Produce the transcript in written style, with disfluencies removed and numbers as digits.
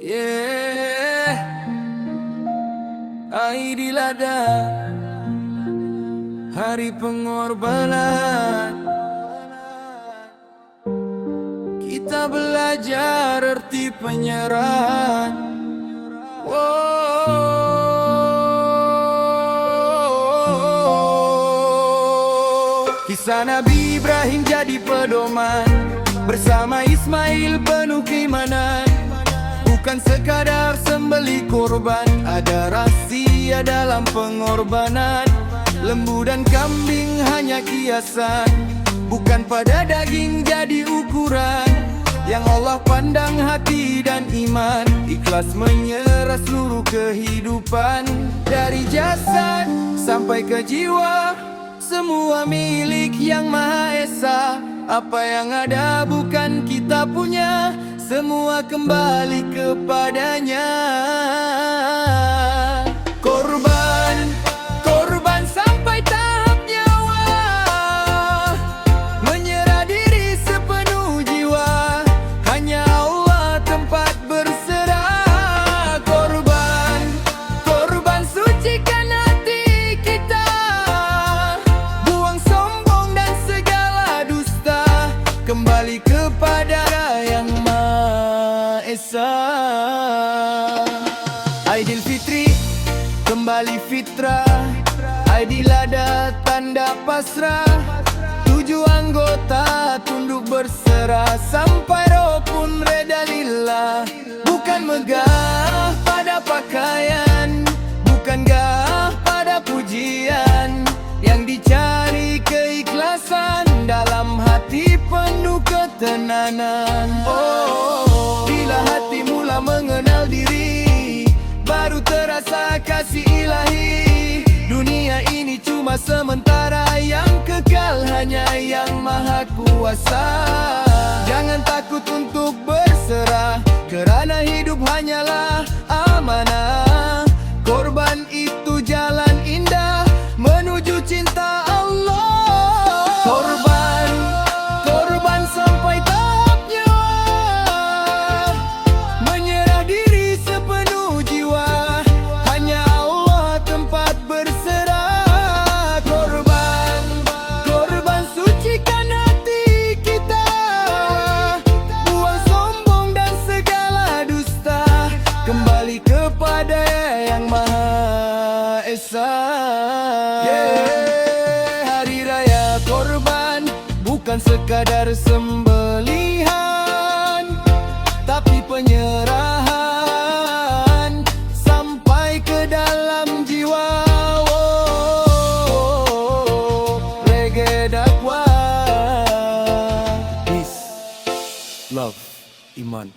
Yeah, Aidilada, hari pengorbanan. Kita belajar arti penyerahan. Kisah Nabi Ibrahim jadi pedoman, bersama Ismail penuh keimanan. Bukan sekadar sembelih korban, ada rahasia dalam pengorbanan. Lembu dan kambing hanya kiasan, bukan pada daging jadi ukuran. Yang Allah pandang hati dan iman, ikhlas menyerah seluruh kehidupan. Dari jasad sampai ke jiwa, semua milik Yang Maha Esa. Apa yang ada bukan kita punya, semua kembali kepadanya. Korban, korban sampai tahap nyawa, menyerah diri sepenuh jiwa. Hanya Allah tempat berserah. Korban, korban sucikan hati kita, buang sombong dan segala dusta. Kembali kepada Yang Maha Esa. Aidilfitri, kembali fitrah. Aidilada, tanda pasrah. 7 anggota tunduk berserah, sampai roh pun reda lillah. Bukan megah pada pakaian, bukan gah pada pujian. Yang dicari keikhlasan, dalam hati penuh ketenanan. Bila hati mula mengenal diri, baru terasa kasih ilahi. Dunia ini cuma sementara, yang kekal hanya Yang Maha Kuasa. Jangan takut untuk berserah, kerana hidup hanyalah amanah. Korban itu jalan indah menuju cinta Allah. Korban, korban sampai tahap nyawa, menyerah diri sepenuh jiwa. Hanya Allah tempat berserah. Korban, korban sucikan hati kita, buang sombong dan segala dusta. Kembali kepada Yang Maha Esa. Hari raya korban bukan sekadar sembelihan, tapi penyerahan sampai ke dalam jiwa. Reggae dakwah, peace, love, iman.